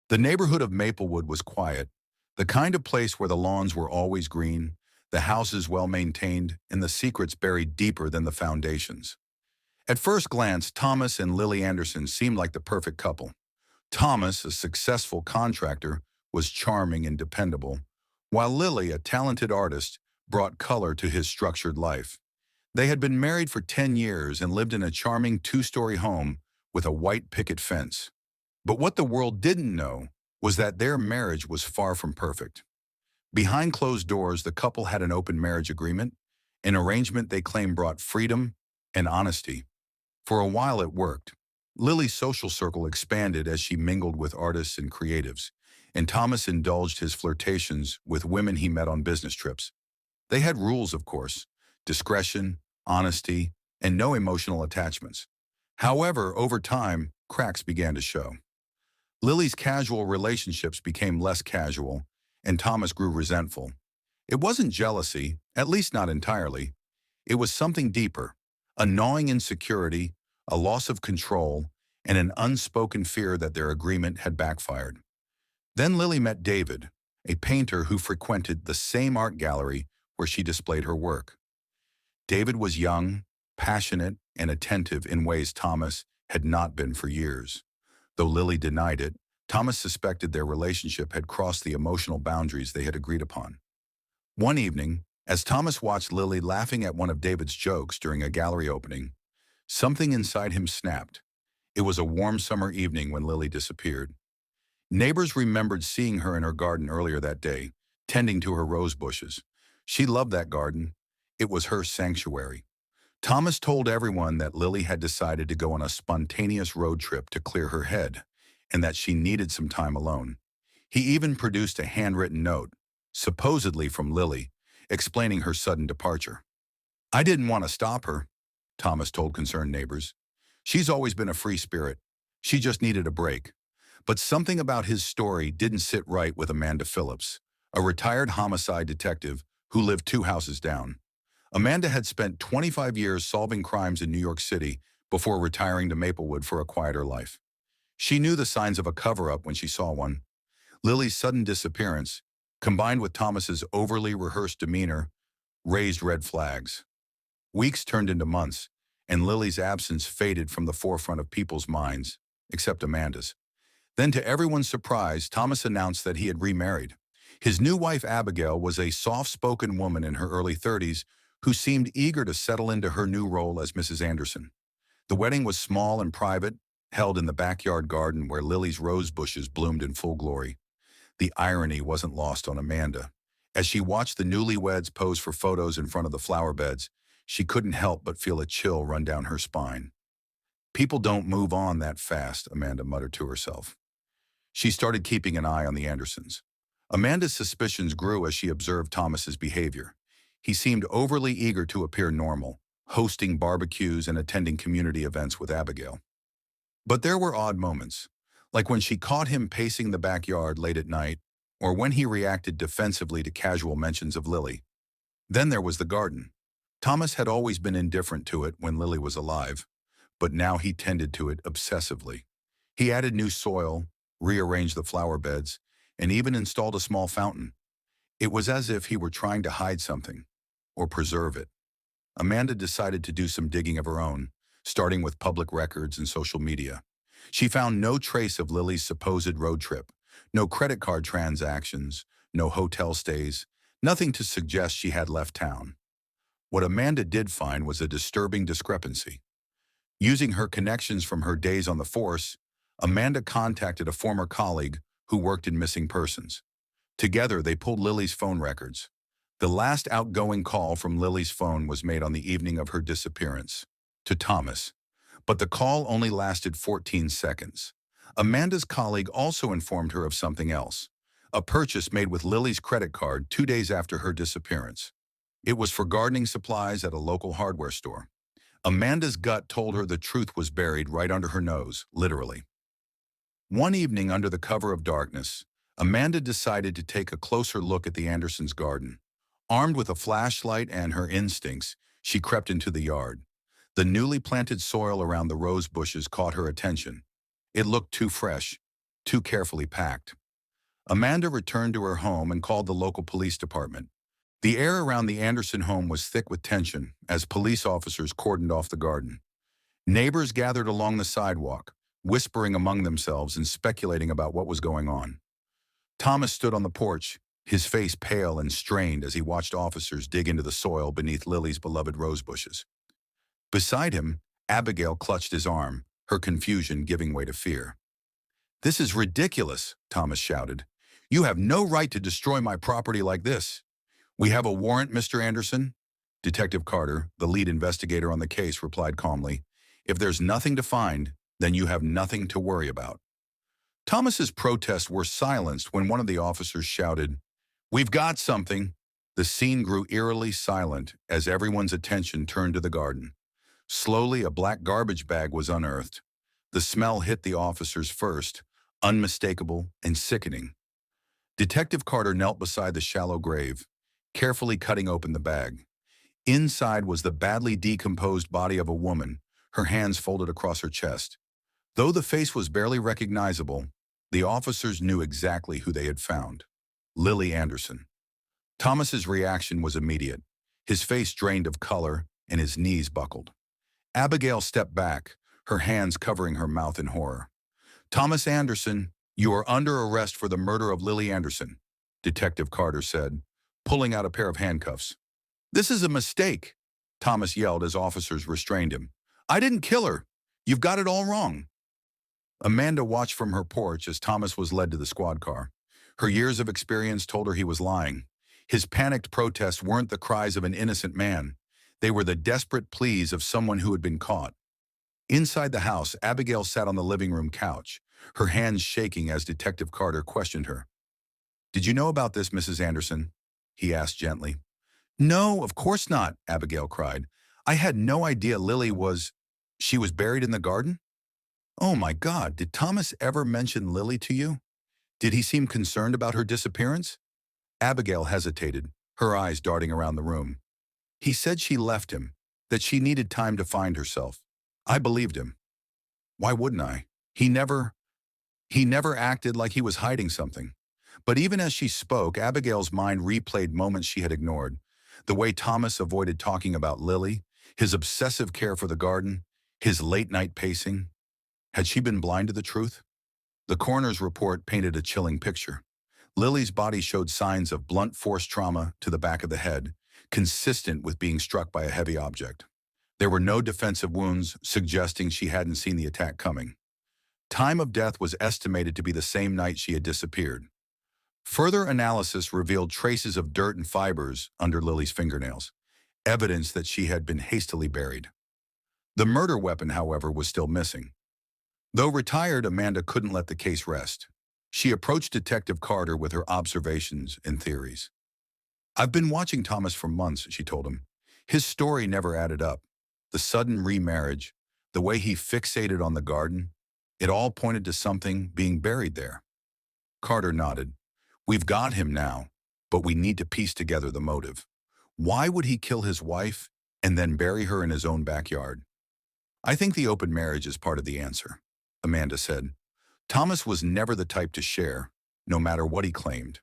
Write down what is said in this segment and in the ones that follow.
The neighborhood of Maplewood was quiet, the kind of place where the lawns were always green, the houses well maintained, and the secrets buried deeper than the foundations. At first glance, Thomas and Lily Anderson seemed like the perfect couple. Thomas, a successful contractor, was charming and dependable, while Lily, a talented artist, brought color to his structured life. They had been married for 10 years and lived in a charming two-story home with a white picket fence. But what the world didn't know was that their marriage was far from perfect. Behind closed doors, the couple had an open marriage agreement, an arrangement they claimed brought freedom and honesty. For a while it worked. Lily's social circle expanded as she mingled with artists and creatives, and Thomas indulged his flirtations with women he met on business trips. They had rules, of course: discretion, honesty, and no emotional attachments. However, over time, cracks began to show. Lily's casual relationships became less casual, and Thomas grew resentful. It wasn't jealousy, at least not entirely. It was something deeper: a gnawing insecurity, a loss of control, and an unspoken fear that their agreement had backfired. Then Lily met David, a painter who frequented the same art gallery where she displayed her work. David was young, passionate, and attentive in ways Thomas had not been for years. Though Lily denied it, Thomas suspected their relationship had crossed the emotional boundaries they had agreed upon. One evening, as Thomas watched Lily laughing at one of David's jokes during a gallery opening, something inside him snapped. It was a warm summer evening when Lily disappeared. Neighbors remembered seeing her in her garden earlier that day, tending to her rose bushes. She loved that garden. It was her sanctuary. Thomas told everyone that Lily had decided to go on a spontaneous road trip to clear her head, and that she needed some time alone. He even produced a handwritten note, supposedly from Lily, explaining her sudden departure. "I didn't want to stop her," Thomas told concerned neighbors. "She's always been a free spirit. She just needed a break." But something about his story didn't sit right with Amanda Phillips, a retired homicide detective who lived 2 houses down. Amanda had spent 25 years solving crimes in New York City before retiring to Maplewood for a quieter life. She knew the signs of a cover-up when she saw one. Lily's sudden disappearance, combined with Thomas's overly rehearsed demeanor, raised red flags. Weeks turned into months, and Lily's absence faded from the forefront of people's minds, except Amanda's. Then, to everyone's surprise, Thomas announced that he had remarried. His new wife, Abigail, was a soft-spoken woman in her early 30s who seemed eager to settle into her new role as Mrs. Anderson. The wedding was small and private, held in the backyard garden where Lily's rose bushes bloomed in full glory. The irony wasn't lost on Amanda. As she watched the newlyweds pose for photos in front of the flower beds, she couldn't help but feel a chill run down her spine. "People don't move on that fast," Amanda muttered to herself. She started keeping an eye on the Andersons. Amanda's suspicions grew as she observed Thomas's behavior. He seemed overly eager to appear normal, hosting barbecues and attending community events with Abigail. But there were odd moments, like when she caught him pacing the backyard late at night, or when he reacted defensively to casual mentions of Lily. Then there was the garden. Thomas had always been indifferent to it when Lily was alive, but now he tended to it obsessively. He added new soil, rearranged the flower beds, and even installed a small fountain. It was as if he were trying to hide something, or preserve it. Amanda decided to do some digging of her own, starting with public records and social media. She found no trace of Lily's supposed road trip, no credit card transactions, no hotel stays, nothing to suggest she had left town. What Amanda did find was a disturbing discrepancy. Using her connections from her days on the force, Amanda contacted a former colleague who worked in missing persons. Together, they pulled Lily's phone records. The last outgoing call from Lily's phone was made on the evening of her disappearance, to Thomas. But the call only lasted 14 seconds. Amanda's colleague also informed her of something else: a purchase made with Lily's credit card 2 days after her disappearance. It was for gardening supplies at a local hardware store. Amanda's gut told her the truth was buried right under her nose, literally. One evening, under the cover of darkness, Amanda decided to take a closer look at the Andersons' garden. Armed with a flashlight and her instincts, she crept into the yard. The newly planted soil around the rose bushes caught her attention. It looked too fresh, too carefully packed. Amanda returned to her home and called the local police department. The air around the Anderson home was thick with tension as police officers cordoned off the garden. Neighbors gathered along the sidewalk, whispering among themselves and speculating about what was going on. Thomas stood on the porch, his face pale and strained as he watched officers dig into the soil beneath Lily's beloved rose bushes. Beside him, Abigail clutched his arm, her confusion giving way to fear. "This is ridiculous," Thomas shouted. "You have no right to destroy my property like this." "We have a warrant, Mr. Anderson." Detective Carter, the lead investigator on the case, replied calmly. "If there's nothing to find, then you have nothing to worry about." Thomas's protests were silenced when one of the officers shouted, "We've got something." The scene grew eerily silent as everyone's attention turned to the garden. Slowly, a black garbage bag was unearthed. The smell hit the officers first, unmistakable and sickening. Detective Carter knelt beside the shallow grave, carefully cutting open the bag. Inside was the badly decomposed body of a woman, her hands folded across her chest. Though the face was barely recognizable, the officers knew exactly who they had found: Lily Anderson. Thomas's reaction was immediate. His face drained of color and his knees buckled. Abigail stepped back, her hands covering her mouth in horror. "Thomas Anderson, you are under arrest for the murder of Lily Anderson," Detective Carter said, pulling out a pair of handcuffs. "This is a mistake," Thomas yelled as officers restrained him. "I didn't kill her. You've got it all wrong." Amanda watched from her porch as Thomas was led to the squad car. Her years of experience told her he was lying. His panicked protests weren't the cries of an innocent man. They were the desperate pleas of someone who had been caught. Inside the house, Abigail sat on the living room couch, her hands shaking as Detective Carter questioned her. "Did you know about this, Mrs. Anderson?" he asked gently. "No, of course not," Abigail cried. "I had no idea Lily was... she was buried in the garden?" "Oh my God, did Thomas ever mention Lily to you? Did he seem concerned about her disappearance?" Abigail hesitated, her eyes darting around the room. "He said she left him, that she needed time to find herself. I believed him. Why wouldn't I? He never acted like he was hiding something." But even as she spoke, Abigail's mind replayed moments she had ignored. The way Thomas avoided talking about Lily, his obsessive care for the garden, his late-night pacing. Had she been blind to the truth? The coroner's report painted a chilling picture. Lily's body showed signs of blunt force trauma to the back of the head, consistent with being struck by a heavy object. There were no defensive wounds, suggesting she hadn't seen the attack coming. Time of death was estimated to be the same night she had disappeared. Further analysis revealed traces of dirt and fibers under Lily's fingernails, evidence that she had been hastily buried. The murder weapon, however, was still missing. Though retired, Amanda couldn't let the case rest. She approached Detective Carter with her observations and theories. "I've been watching Thomas for months," she told him. "His story never added up. The sudden remarriage, the way he fixated on the garden, it all pointed to something being buried there." Carter nodded. "We've got him now, but we need to piece together the motive. Why would he kill his wife and then bury her in his own backyard?" "I think the open marriage is part of the answer," Amanda said. "Thomas was never the type to share, no matter what he claimed.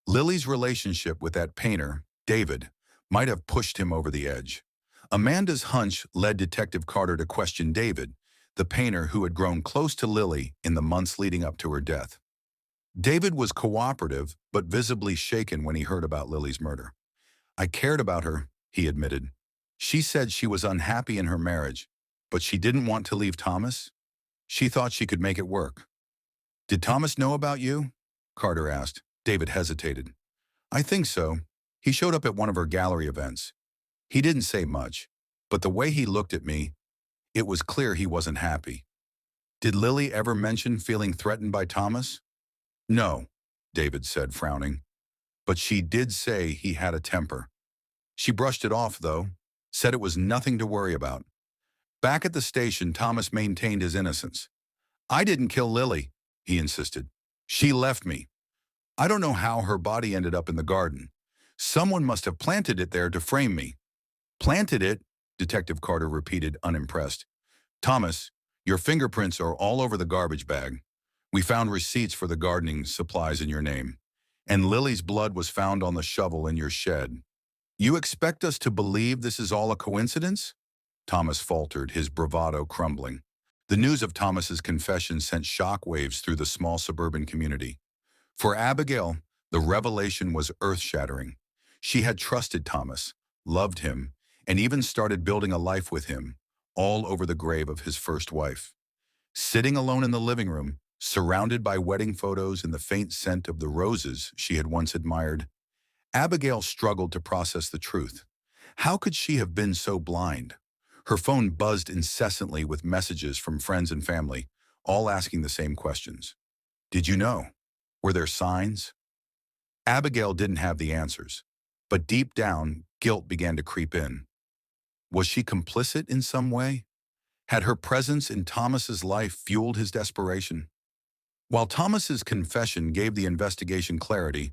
Lily's relationship with that painter, David, might have pushed him over the edge." Amanda's hunch led Detective Carter to question David, the painter who had grown close to Lily in the months leading up to her death. David was cooperative, but visibly shaken when he heard about Lily's murder. "I cared about her," he admitted. "She said she was unhappy in her marriage, but she didn't want to leave Thomas. She thought she could make it work." "Did Thomas know about you?" Carter asked. David hesitated. "I think so. He showed up at one of her gallery events. He didn't say much, but the way he looked at me, it was clear he wasn't happy." "Did Lily ever mention feeling threatened by Thomas?" "No," David said, frowning. "But she did say he had a temper. She brushed it off, though, said it was nothing to worry about." Back at the station, Thomas maintained his innocence. "I didn't kill Lily," he insisted. "She left me. I don't know how her body ended up in the garden. Someone must have planted it there to frame me." "Planted it?" Detective Carter repeated, unimpressed. "Thomas, your fingerprints are all over the garbage bag. We found receipts for the gardening supplies in your name, and Lily's blood was found on the shovel in your shed. You expect us to believe this is all a coincidence? Thomas faltered, his bravado crumbling. The news of Thomas's confession sent shockwaves through the small suburban community. For Abigail, the revelation was earth-shattering. She had trusted Thomas, loved him, and even started building a life with him, all over the grave of his first wife. Sitting alone in the living room, surrounded by wedding photos and the faint scent of the roses she had once admired, Abigail struggled to process the truth. How could she have been so blind? Her phone buzzed incessantly with messages from friends and family, all asking the same questions. Did you know? Were there signs? Abigail didn't have the answers, but deep down, guilt began to creep in. Was she complicit in some way? Had her presence in Thomas's life fueled his desperation? While Thomas's confession gave the investigation clarity,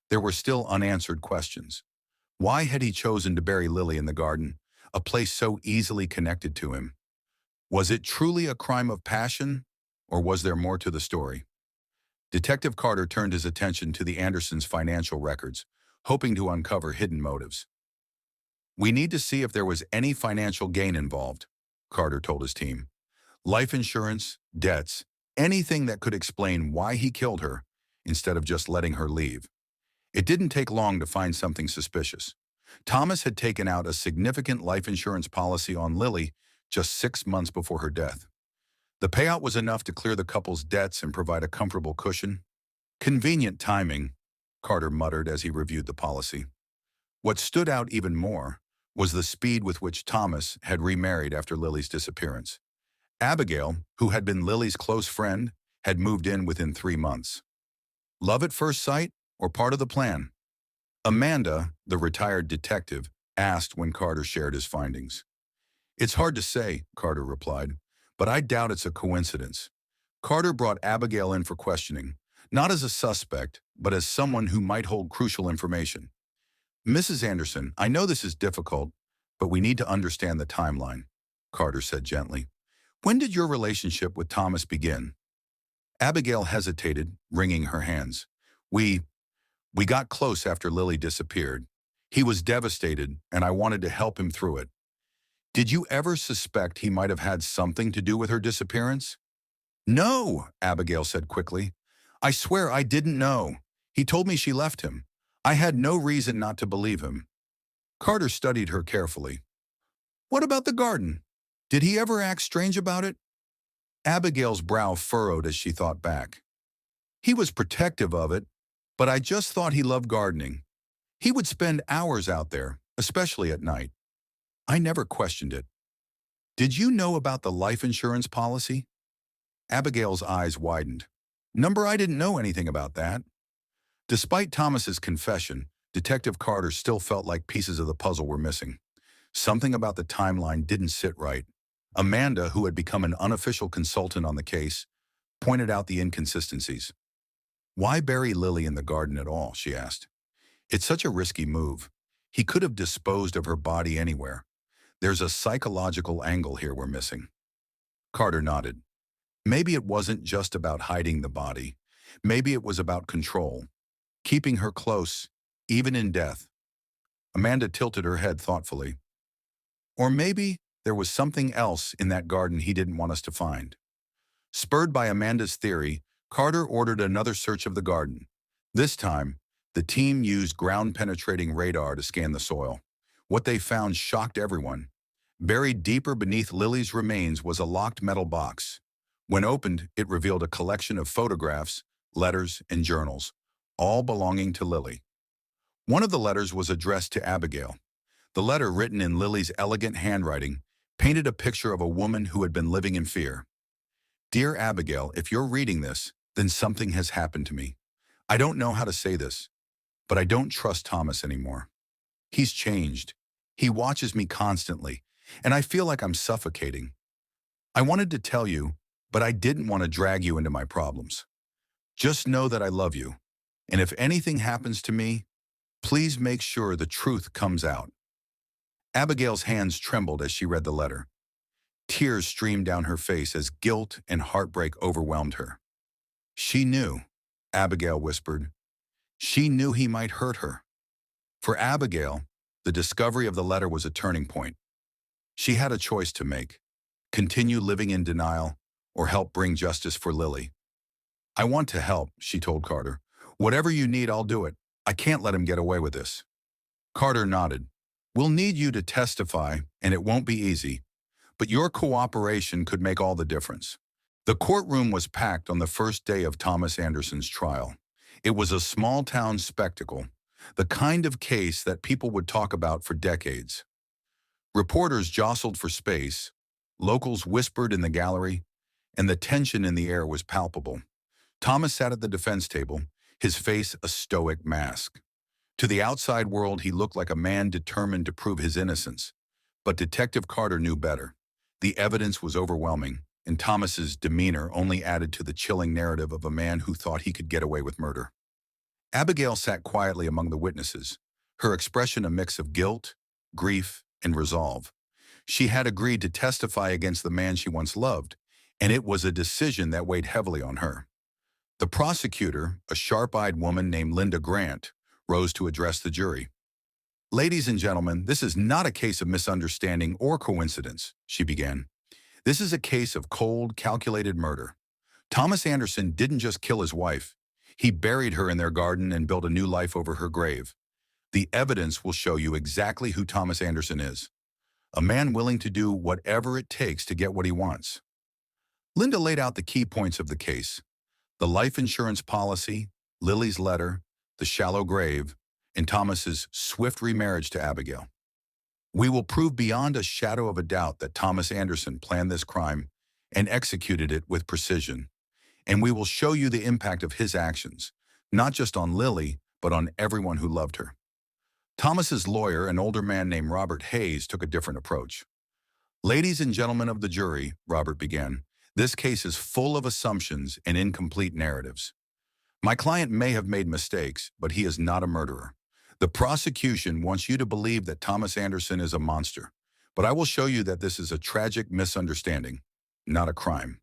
there were still unanswered questions. Why had he chosen to bury Lily in the garden, a place so easily connected to him? Was it truly a crime of passion, or was there more to the story? Detective Carter turned his attention to the Andersons' financial records, hoping to uncover hidden motives. We need to see if there was any financial gain involved, Carter told his team. Life insurance, debts, anything that could explain why he killed her instead of just letting her leave. It didn't take long to find something suspicious. Thomas had taken out a significant life insurance policy on Lily just 6 months before her death. The payout was enough to clear the couple's debts and provide a comfortable cushion. Convenient timing, Carter muttered as he reviewed the policy. What stood out even more was the speed with which Thomas had remarried after Lily's disappearance. Abigail, who had been Lily's close friend, had moved in within 3 months. Love at first sight, or part of the plan? Amanda, the retired detective, asked when Carter shared his findings. It's hard to say, Carter replied, but I doubt it's a coincidence. Carter brought Abigail in for questioning, not as a suspect, but as someone who might hold crucial information. Mrs. Anderson, I know this is difficult, but we need to understand the timeline, Carter said gently. When did your relationship with Thomas begin? Abigail hesitated, wringing her hands. We got close after Lily disappeared. He was devastated, and I wanted to help him through it. Did you ever suspect he might have had something to do with her disappearance? No, Abigail said quickly. I swear I didn't know. He told me she left him. I had no reason not to believe him. Carter studied her carefully. What about the garden? Did he ever act strange about it? Abigail's brow furrowed as she thought back. He was protective of it, but I just thought he loved gardening. He would spend hours out there, especially at night. I never questioned it. Did you know about the life insurance policy? Abigail's eyes widened. Number, I didn't know anything about that. Despite Thomas's confession, Detective Carter still felt like pieces of the puzzle were missing. Something about the timeline didn't sit right. Amanda, who had become an unofficial consultant on the case, pointed out the inconsistencies. Why bury Lily in the garden at all, she asked. It's such a risky move. He could have disposed of her body anywhere. There's a psychological angle here we're missing. Carter nodded. Maybe it wasn't just about hiding the body. Maybe it was about control, keeping her close, even in death. Amanda tilted her head thoughtfully. Or maybe there was something else in that garden he didn't want us to find. Spurred by Amanda's theory, Carter ordered another search of the garden. This time, the team used ground-penetrating radar to scan the soil. What they found shocked everyone. Buried deeper beneath Lily's remains was a locked metal box. When opened, it revealed a collection of photographs, letters, and journals, all belonging to Lily. One of the letters was addressed to Abigail. The letter, written in Lily's elegant handwriting, painted a picture of a woman who had been living in fear. Dear Abigail, if you're reading this, then something has happened to me. I don't know how to say this, but I don't trust Thomas anymore. He's changed. He watches me constantly, and I feel like I'm suffocating. I wanted to tell you, but I didn't want to drag you into my problems. Just know that I love you, and if anything happens to me, please make sure the truth comes out. Abigail's hands trembled as she read the letter. Tears streamed down her face as guilt and heartbreak overwhelmed her. She knew, Abigail whispered. She knew he might hurt her. For Abigail, the discovery of the letter was a turning point. She had a choice to make: continue living in denial or help bring justice for Lily. I want to help, she told Carter. Whatever you need, I'll do it. I can't let him get away with this. Carter nodded. We'll need you to testify, and it won't be easy, but your cooperation could make all the difference. The courtroom was packed on the first day of Thomas Anderson's trial. It was a small-town spectacle, the kind of case that people would talk about for decades. Reporters jostled for space, locals whispered in the gallery, and the tension in the air was palpable. Thomas sat at the defense table, his face a stoic mask. To the outside world, he looked like a man determined to prove his innocence. But Detective Carter knew better. The evidence was overwhelming, and Thomas's demeanor only added to the chilling narrative of a man who thought he could get away with murder. Abigail sat quietly among the witnesses, her expression a mix of guilt, grief, and resolve. She had agreed to testify against the man she once loved, and it was a decision that weighed heavily on her. The prosecutor, a sharp-eyed woman named Linda Grant, rose to address the jury. Ladies and gentlemen, this is not a case of misunderstanding or coincidence, she began. This is a case of cold, calculated murder. Thomas Anderson didn't just kill his wife. He buried her in their garden and built a new life over her grave. The evidence will show you exactly who Thomas Anderson is. A man willing to do whatever it takes to get what he wants. Linda laid out the key points of the case: the life insurance policy, Lily's letter, the shallow grave, and Thomas's swift remarriage to Abigail. We will prove beyond a shadow of a doubt that Thomas Anderson planned this crime and executed it with precision. And we will show you the impact of his actions, not just on Lily, but on everyone who loved her. Thomas's lawyer, an older man named Robert Hayes, took a different approach. Ladies and gentlemen of the jury, Robert began, this case is full of assumptions and incomplete narratives. My client may have made mistakes, but he is not a murderer. The prosecution wants you to believe that Thomas Anderson is a monster, but I will show you that this is a tragic misunderstanding, not a crime.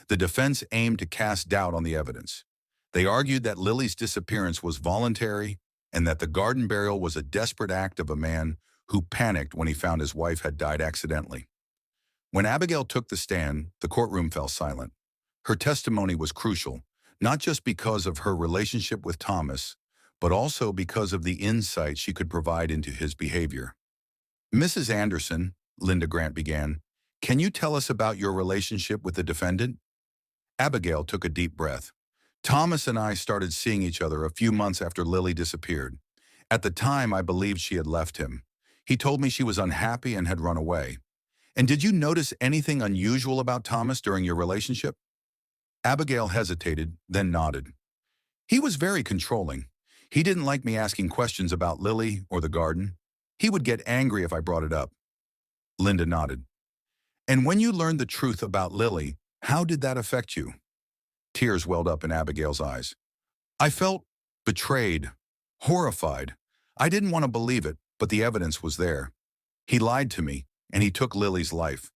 The defense aimed to cast doubt on the evidence. They argued that Lily's disappearance was voluntary and that the garden burial was a desperate act of a man who panicked when he found his wife had died accidentally. When Abigail took the stand, the courtroom fell silent. Her testimony was crucial, not just because of her relationship with Thomas, but also because of the insight she could provide into his behavior. Mrs. Anderson, Linda Grant began, can you tell us about your relationship with the defendant? Abigail took a deep breath. Thomas and I started seeing each other a few months after Lily disappeared. At the time, I believed she had left him. He told me she was unhappy and had run away. And did you notice anything unusual about Thomas during your relationship? Abigail hesitated, then nodded. He was very controlling. He didn't like me asking questions about Lily or the garden. He would get angry if I brought it up. Linda nodded. And when you learned the truth about Lily, how did that affect you? Tears welled up in Abigail's eyes. I felt betrayed, horrified. I didn't want to believe it, but the evidence was there. He lied to me, and he took Lily's life.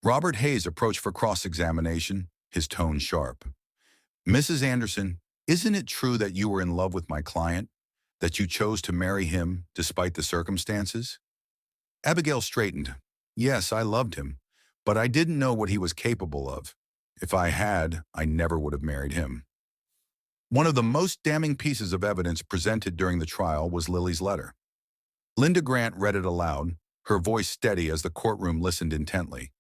Robert Hayes approached for cross-examination, his tone sharp. Mrs. Anderson, isn't it true that you were in love with my client, that you chose to marry him despite the circumstances? Abigail straightened. Yes, I loved him, but I didn't know what he was capable of. If I had, I never would have married him. One of the most damning pieces of evidence presented during the trial was Lily's letter. Linda Grant read it aloud, her voice steady as the courtroom listened intently.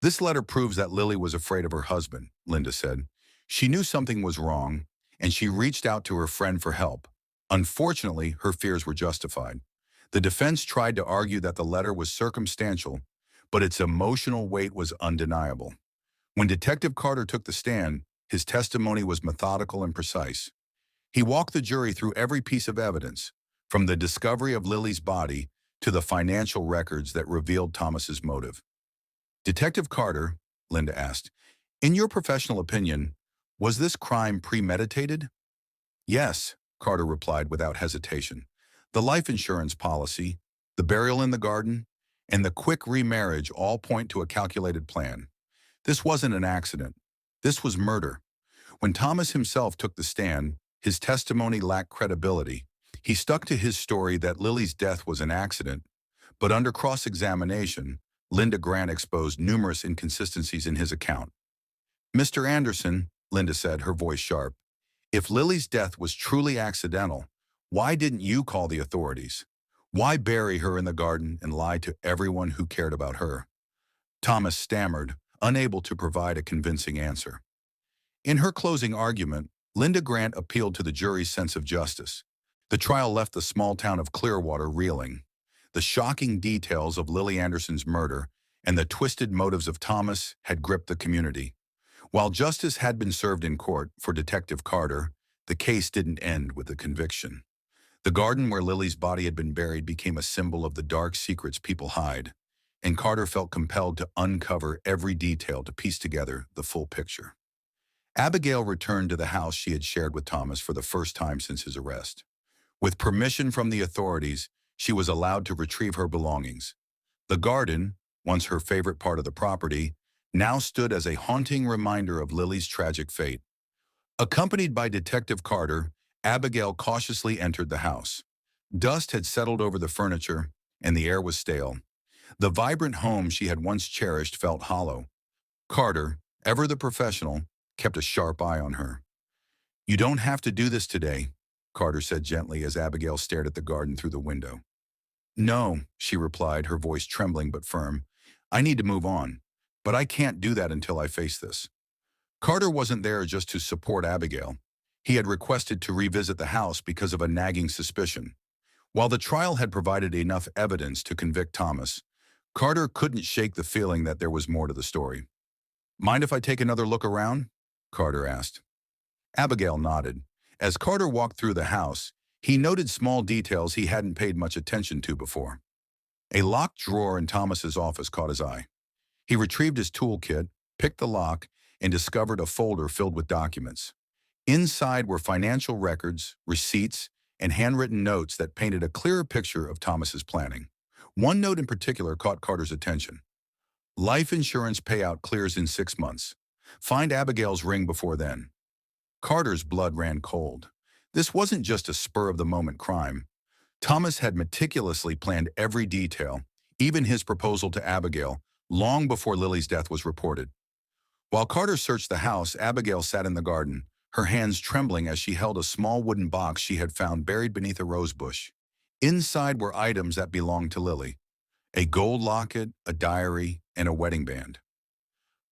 This letter proves that Lily was afraid of her husband, Linda said. She knew something was wrong, and she reached out to her friend for help. Unfortunately, her fears were justified. The defense tried to argue that the letter was circumstantial, but its emotional weight was undeniable. When Detective Carter took the stand, his testimony was methodical and precise. He walked the jury through every piece of evidence, from the discovery of Lily's body to the financial records that revealed Thomas's motive. Detective Carter, Linda asked, in your professional opinion, was this crime premeditated? Yes, Carter replied without hesitation. The life insurance policy, the burial in the garden, and the quick remarriage all point to a calculated plan. This wasn't an accident. This was murder. When Thomas himself took the stand, his testimony lacked credibility. He stuck to his story that Lily's death was an accident, but under cross-examination, Linda Grant exposed numerous inconsistencies in his account. "Mr. Anderson," Linda said, her voice sharp, "if Lily's death was truly accidental, why didn't you call the authorities? Why bury her in the garden and lie to everyone who cared about her?" Thomas stammered, unable to provide a convincing answer. In her closing argument, Linda Grant appealed to the jury's sense of justice. The trial left the small town of Clearwater reeling. The shocking details of Lily Anderson's murder and the twisted motives of Thomas had gripped the community. While justice had been served in court for Detective Carter, the case didn't end with the conviction. The garden where Lily's body had been buried became a symbol of the dark secrets people hide, and Carter felt compelled to uncover every detail to piece together the full picture. Abigail returned to the house she had shared with Thomas for the first time since his arrest. With permission from the authorities, she was allowed to retrieve her belongings. The garden, once her favorite part of the property, now stood as a haunting reminder of Lily's tragic fate. Accompanied by Detective Carter, Abigail cautiously entered the house. Dust had settled over the furniture, and the air was stale. The vibrant home she had once cherished felt hollow. Carter, ever the professional, kept a sharp eye on her. "You don't have to do this today," Carter said gently as Abigail stared at the garden through the window. "No," she replied, her voice trembling but firm. "I need to move on, but I can't do that until I face this." Carter wasn't there just to support Abigail. He had requested to revisit the house because of a nagging suspicion. While the trial had provided enough evidence to convict Thomas, Carter couldn't shake the feeling that there was more to the story. "Mind if I take another look around?" Carter asked. Abigail nodded. As Carter walked through the house, he noted small details he hadn't paid much attention to before. A locked drawer in Thomas's office caught his eye. He retrieved his toolkit, picked the lock, and discovered a folder filled with documents. Inside were financial records, receipts, and handwritten notes that painted a clearer picture of Thomas's planning. One note in particular caught Carter's attention. "Life insurance payout clears in 6 months. Find Abigail's ring before then." Carter's blood ran cold. This wasn't just a spur-of-the-moment crime. Thomas had meticulously planned every detail, even his proposal to Abigail, long before Lily's death was reported. While Carter searched the house, Abigail sat in the garden, her hands trembling as she held a small wooden box she had found buried beneath a rose bush. Inside were items that belonged to Lily: a gold locket, a diary, and a wedding band.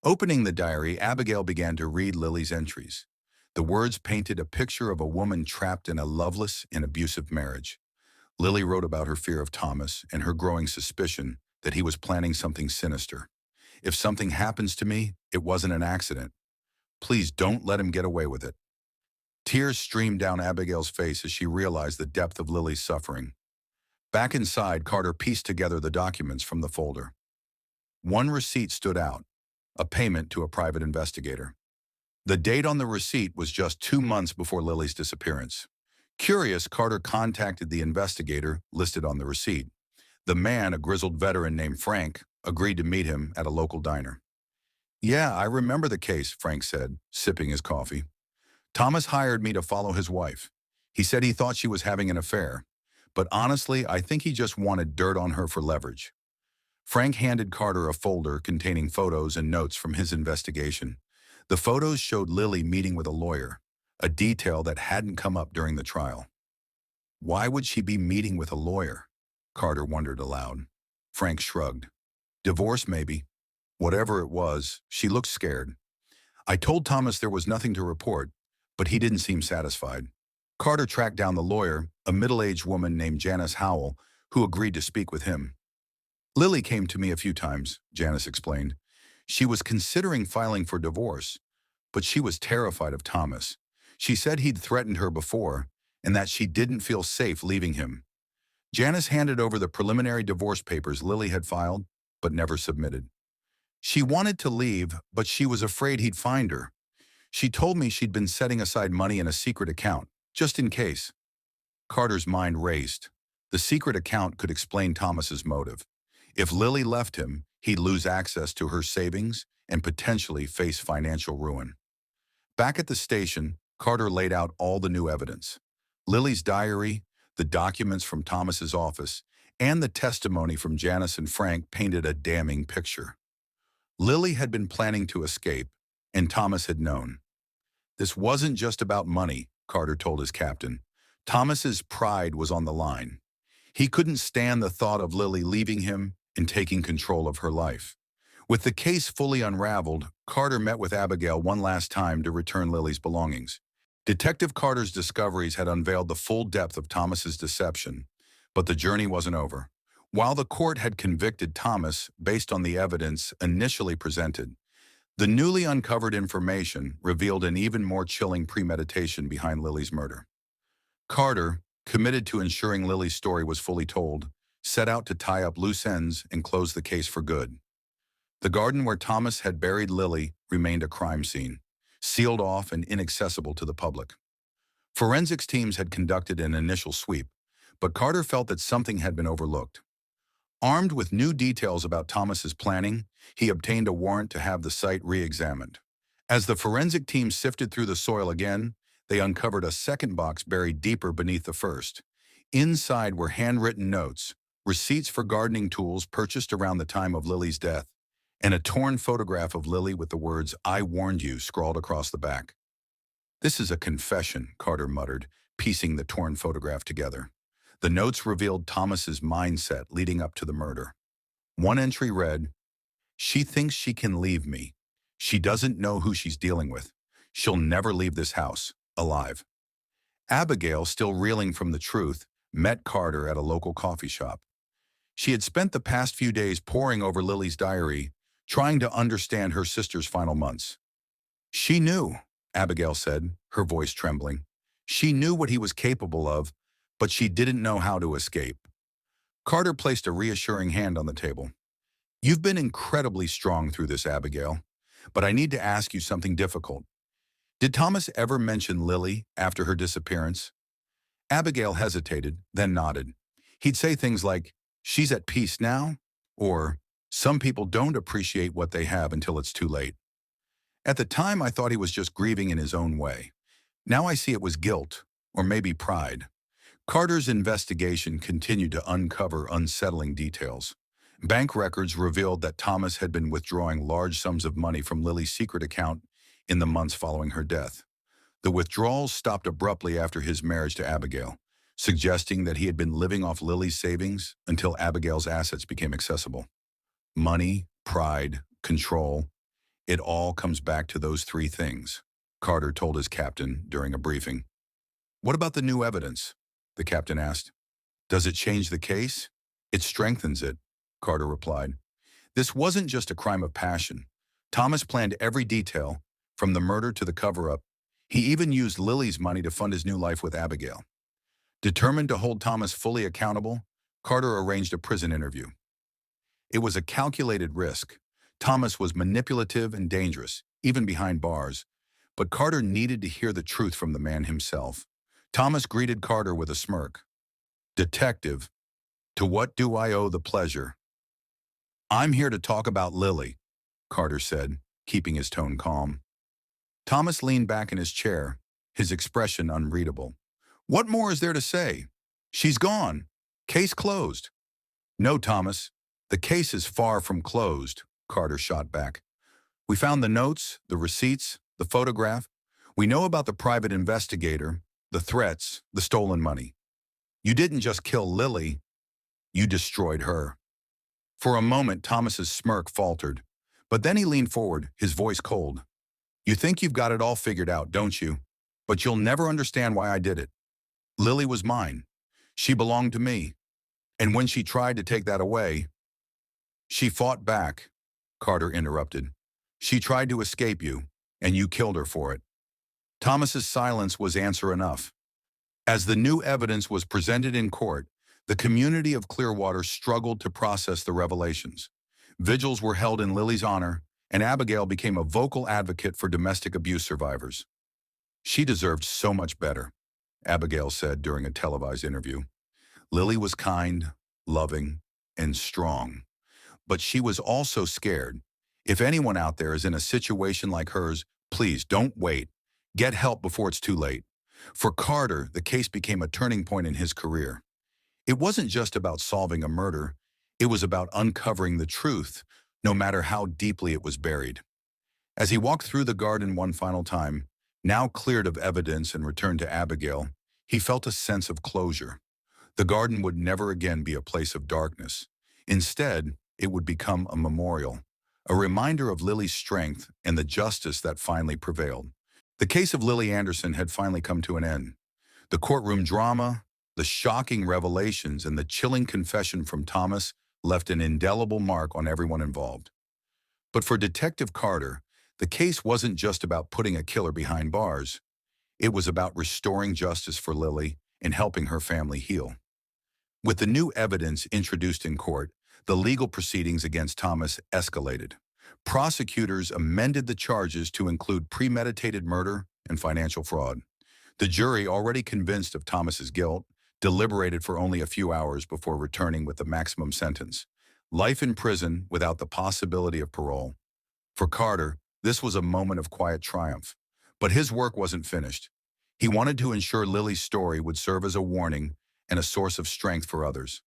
Opening the diary, Abigail began to read Lily's entries. The words painted a picture of a woman trapped in a loveless and abusive marriage. Lily wrote about her fear of Thomas and her growing suspicion that he was planning something sinister. "If something happens to me, it wasn't an accident. Please don't let him get away with it." Tears streamed down Abigail's face as she realized the depth of Lily's suffering. Back inside, Carter pieced together the documents from the folder. One receipt stood out: a payment to a private investigator. The date on the receipt was just 2 months before Lily's disappearance. Curious, Carter contacted the investigator listed on the receipt. The man, a grizzled veteran named Frank, agreed to meet him at a local diner. "Yeah, I remember the case," Frank said, sipping his coffee. "Thomas hired me to follow his wife. He said he thought she was having an affair, but honestly, I think he just wanted dirt on her for leverage." Frank handed Carter a folder containing photos and notes from his investigation. The photos showed Lily meeting with a lawyer, a detail that hadn't come up during the trial. Why would she be meeting with a lawyer? Carter wondered aloud. Frank shrugged. Divorce, maybe. Whatever it was, she looked scared. "I told Thomas there was nothing to report, but he didn't seem satisfied." Carter tracked down the lawyer, a middle-aged woman named Janice Howell, who agreed to speak with him. "Lily came to me a few times," Janice explained. "She was considering filing for divorce, but she was terrified of Thomas. She said he'd threatened her before, and that she didn't feel safe leaving him." Janice handed over the preliminary divorce papers Lily had filed, but never submitted. "She wanted to leave, but she was afraid he'd find her. She told me she'd been setting aside money in a secret account, just in case." Carter's mind raced. The secret account could explain Thomas's motive. If Lily left him, he'd lose access to her savings and potentially face financial ruin. Back at the station, Carter laid out all the new evidence. Lily's diary, the documents from Thomas's office, and the testimony from Janice and Frank painted a damning picture. Lily had been planning to escape, and Thomas had known. This wasn't just about money, Carter told his captain. Thomas's pride was on the line. He couldn't stand the thought of Lily leaving him and taking control of her life. With the case fully unraveled, Carter met with Abigail one last time to return Lily's belongings. Detective Carter's discoveries had unveiled the full depth of Thomas's deception, but the journey wasn't over. While the court had convicted Thomas based on the evidence initially presented, the newly uncovered information revealed an even more chilling premeditation behind Lily's murder. Carter, committed to ensuring Lily's story was fully told, set out to tie up loose ends and close the case for good. The garden where Thomas had buried Lily remained a crime scene, sealed off and inaccessible to the public. Forensics teams had conducted an initial sweep, but Carter felt that something had been overlooked. Armed with new details about Thomas's planning, he obtained a warrant to have the site re-examined. As the forensic team sifted through the soil again, they uncovered a second box buried deeper beneath the first. Inside were handwritten notes, receipts for gardening tools purchased around the time of Lily's death, and a torn photograph of Lily with the words, "I warned you," scrawled across the back. "This is a confession," Carter muttered, piecing the torn photograph together. The notes revealed Thomas's mindset leading up to the murder. One entry read, "She thinks she can leave me. She doesn't know who she's dealing with. She'll never leave this house, alive." Abigail, still reeling from the truth, met Carter at a local coffee shop. She had spent the past few days poring over Lily's diary, trying to understand her sister's final months. "She knew," Abigail said, her voice trembling. "She knew what he was capable of, but she didn't know how to escape." Carter placed a reassuring hand on the table. "You've been incredibly strong through this, Abigail, but I need to ask you something difficult. Did Thomas ever mention Lily after her disappearance?" Abigail hesitated, then nodded. He'd say things like, "She's at peace now," or "Some people don't appreciate what they have until it's too late. At the time, I thought he was just grieving in his own way. Now I see it was guilt, or maybe pride." Carter's investigation continued to uncover unsettling details. Bank records revealed that Thomas had been withdrawing large sums of money from Lily's secret account in the months following her death. The withdrawals stopped abruptly after his marriage to Abigail, suggesting that he had been living off Lily's savings until Abigail's assets became accessible. Money, pride, control, it all comes back to those three things, Carter told his captain during a briefing. "What about the new evidence?" the captain asked. "Does it change the case?" "It strengthens it," Carter replied. "This wasn't just a crime of passion. Thomas planned every detail, from the murder to the cover-up. He even used Lily's money to fund his new life with Abigail." Determined to hold Thomas fully accountable, Carter arranged a prison interview. It was a calculated risk. Thomas was manipulative and dangerous, even behind bars, but Carter needed to hear the truth from the man himself. Thomas greeted Carter with a smirk. "Detective, to what do I owe the pleasure?" "I'm here to talk about Lily," Carter said, keeping his tone calm. Thomas leaned back in his chair, his expression unreadable. "What more is there to say? She's gone. Case closed." "No, Thomas. The case is far from closed," Carter shot back. "We found the notes, the receipts, the photograph. We know about the private investigator, the threats, the stolen money. You didn't just kill Lily, you destroyed her." For a moment, Thomas's smirk faltered, but then he leaned forward, his voice cold. "You think you've got it all figured out, don't you? But you'll never understand why I did it. Lily was mine. She belonged to me. And when she tried to take that away, she fought back," Carter interrupted. "She tried to escape you, and you killed her for it." Thomas's silence was answer enough. As the new evidence was presented in court, the community of Clearwater struggled to process the revelations. Vigils were held in Lily's honor, and Abigail became a vocal advocate for domestic abuse survivors. "She deserved so much better," Abigail said during a televised interview. "Lily was kind, loving, and strong. But she was also scared. If anyone out there is in a situation like hers, please don't wait. Get help before it's too late. For Carter, the case became a turning point in his career. It wasn't just about solving a murder, it was about uncovering the truth, no matter how deeply it was buried. As he walked through the garden one final time, now cleared of evidence and returned to Abigail, he felt a sense of closure. The garden would never again be a place of darkness. Instead, it would become a memorial, a reminder of Lily's strength and the justice that finally prevailed. The case of Lily Anderson had finally come to an end. The courtroom drama, the shocking revelations, and the chilling confession from Thomas left an indelible mark on everyone involved. But for Detective Carter, the case wasn't just about putting a killer behind bars. It was about restoring justice for Lily and helping her family heal. With the new evidence introduced in court, the legal proceedings against Thomas escalated. Prosecutors amended the charges to include premeditated murder and financial fraud. The jury, already convinced of Thomas's guilt, deliberated for only a few hours before returning with the maximum sentence: life in prison without the possibility of parole. For Carter, this was a moment of quiet triumph. But his work wasn't finished. He wanted to ensure Lily's story would serve as a warning and a source of strength for others.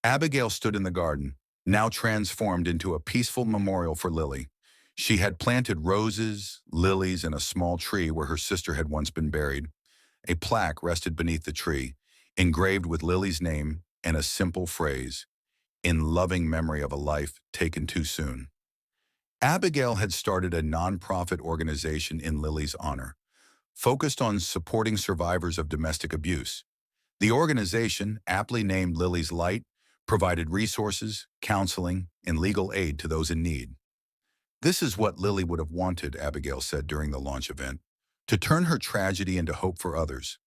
Abigail stood in the garden, now transformed into a peaceful memorial for Lily. She had planted roses, lilies, and a small tree where her sister had once been buried. A plaque rested beneath the tree, engraved with Lily's name and a simple phrase: "In loving memory of a life taken too soon." Abigail had started a nonprofit organization in Lily's honor, focused on supporting survivors of domestic abuse. The organization, aptly named Lily's Light, provided resources, counseling, and legal aid to those in need. "This is what Lily would have wanted," Abigail said during the launch event, "to turn her tragedy into hope for others."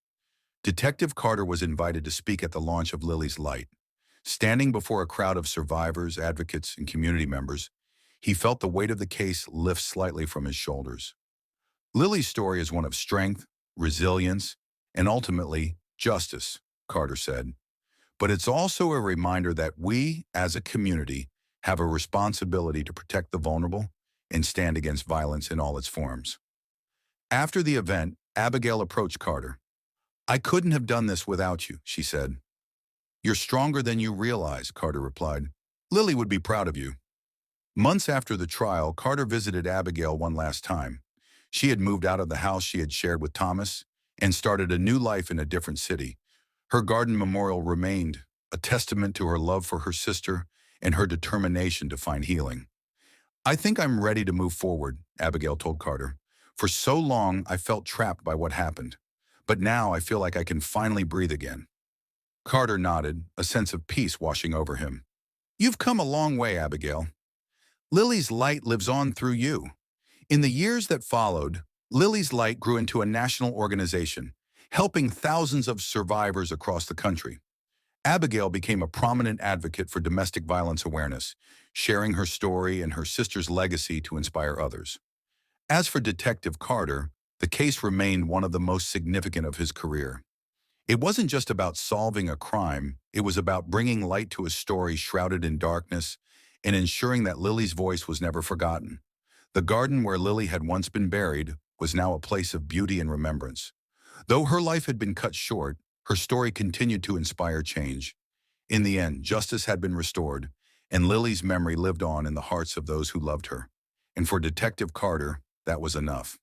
Detective Carter was invited to speak at the launch of Lily's Light. Standing before a crowd of survivors, advocates, and community members, he felt the weight of the case lift slightly from his shoulders. Lily's story is one of strength, resilience, and ultimately, justice, Carter said. But it's also a reminder that we, as a community, have a responsibility to protect the vulnerable and stand against violence in all its forms. After the event, Abigail approached Carter. "I couldn't have done this without you," she said. "You're stronger than you realize," Carter replied. "Lily would be proud of you." Months after the trial, Carter visited Abigail one last time. She had moved out of the house she had shared with Thomas and started a new life in a different city. Her garden memorial remained, a testament to her love for her sister and her determination to find healing. "I think I'm ready to move forward," Abigail told Carter. "For so long, I felt trapped by what happened. But now I feel like I can finally breathe again." Carter nodded, a sense of peace washing over him. "You've come a long way, Abigail. Lily's Light lives on through you." In the years that followed, Lily's Light grew into a national organization, helping thousands of survivors across the country. Abigail became a prominent advocate for domestic violence awareness, sharing her story and her sister's legacy to inspire others. As for Detective Carter, the case remained one of the most significant of his career. It wasn't just about solving a crime, it was about bringing light to a story shrouded in darkness and ensuring that Lily's voice was never forgotten. The garden where Lily had once been buried was now a place of beauty and remembrance. Though her life had been cut short, her story continued to inspire change. In the end, justice had been restored, and Lily's memory lived on in the hearts of those who loved her. And for Detective Carter, that was enough.